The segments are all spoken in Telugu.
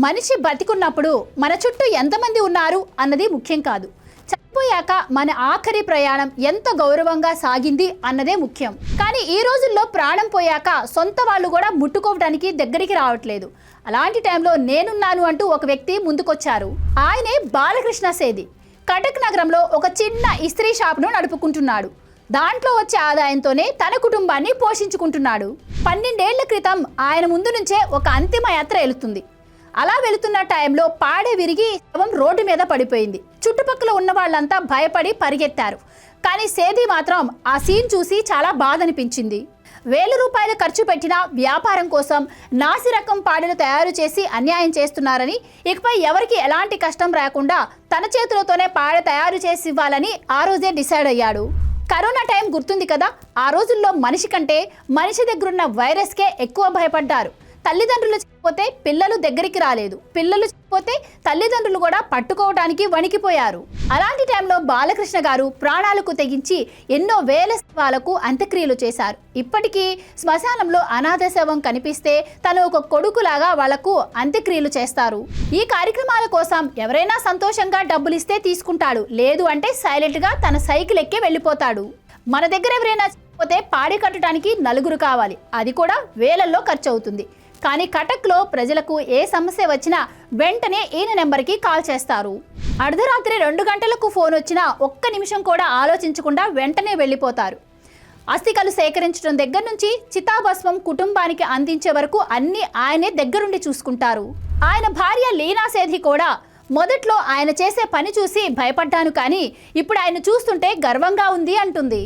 మనిషి బతికున్నప్పుడు మన చుట్టూ ఎంతమంది ఉన్నారు అన్నది ముఖ్యం కాదు. చనిపోయాక మన ఆఖరి ప్రయాణం ఎంత గౌరవంగా సాగింది అన్నదే ముఖ్యం. కానీ ఈ రోజుల్లో ప్రాణం పోయాక సొంత వాళ్ళు కూడా ముట్టుకోవడానికి దగ్గరికి రావట్లేదు. అలాంటి టైంలో నేనున్నాను అంటూ ఒక వ్యక్తి ముందుకొచ్చారు. ఆయనే బాలకృష్ణ సేది. కటక్ నగరంలో ఒక చిన్న ఇస్త్రీ షాప్ను నడుపుకుంటున్నాడు. దాంట్లో వచ్చే ఆదాయంతోనే తన కుటుంబాన్ని పోషించుకుంటున్నాడు. 12 ఏళ్ల క్రితం ఆయన ముందు నుంచే ఒక అంతిమ యాత్ర వెళుతుంది. అలా వెళుతున్న టైంలో పాడె విరిగి శవం రోడ్డు మీద పడిపోయింది. చుట్టుపక్కల ఉన్న వాళ్ళంతా భయపడి పరిగెత్తారు. కానీ సేది మాత్రం ఆ సీన్ చూసి చాలా బాధ అనిపించింది. ₹1000 ఖర్చు పెట్టిన వ్యాపారం కోసం నాసిరకం పాడెలు తయారు చేసి అన్యాయం చేస్తున్నారని, ఇకపై ఎవరికి ఎలాంటి కష్టం రాకుండా తన చేతులతోనే పాడె తయారు చేసి ఇవ్వాలని ఆ రోజే డిసైడ్ అయ్యాడు. కరోనా టైం గుర్తుంది కదా. ఆ రోజుల్లో మనిషి కంటే మనిషి దగ్గరున్న వైరస్కే ఎక్కువ భయపడ్డారు. తల్లిదండ్రులు చనిపోతే పిల్లలు దగ్గరికి రాలేదు. పిల్లలు చనిపోతే తల్లిదండ్రులు కూడా పట్టుకోవడానికి వణికిపోయారు. అలాంటి టైంలో బాలకృష్ణ గారు ప్రాణాలకు తెగించి ఎన్నో వేల శవాలకు అంత్యక్రియలు చేశారు. ఇప్పటికీ శ్మశానంలో అనాథ శవం కనిపిస్తే తను ఒక కొడుకులాగా వాళ్లకు అంత్యక్రియలు చేస్తారు. ఈ కార్యక్రమాల కోసం ఎవరైనా సంతోషంగా డబ్బులు ఇస్తే తీసుకుంటాడు, లేదు అంటే సైలెంట్గా తన సైకిల్ ఎక్కి వెళ్ళిపోతాడు. మన దగ్గర ఎవరైనా చనిపోతే పాడి కట్టడానికి 4 కావాలి. అది కూడా వేలల్లో ఖర్చు అవుతుంది. కానీ కటక్లో ప్రజలకు ఏ సమస్య వచ్చినా వెంటనే ఈయన నెంబర్కి కాల్ చేస్తారు. అర్ధరాత్రి 2 గంటలకు ఫోన్ వచ్చినా ఒక్క నిమిషం కూడా ఆలోచించకుండా వెంటనే వెళ్ళిపోతారు. అస్థికలు సేకరించడం దగ్గర నుంచి చితాభస్మం కుటుంబానికి అందించే వరకు అన్ని ఆయనే దగ్గరుండి చూసుకుంటారు. ఆయన భార్య లీనా సేథి కూడా మొదట్లో ఆయన చేసే పని చూసి భయపడ్డాను, కానీ ఇప్పుడు ఆయన చూస్తుంటే గర్వంగా ఉంది అంటుంది.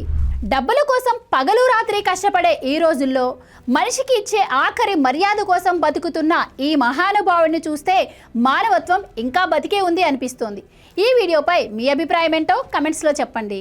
డబ్బుల కోసం పగలు రాత్రి కష్టపడే ఈ రోజుల్లో మనిషికి ఇచ్చే ఆఖరి మర్యాద కోసం బతుకుతున్న ఈ మహానుభావుడిని చూస్తే మానవత్వం ఇంకా బతికే ఉంది అనిపిస్తోంది. ఈ వీడియోపై మీ అభిప్రాయం ఏంటో కమెంట్స్లో చెప్పండి.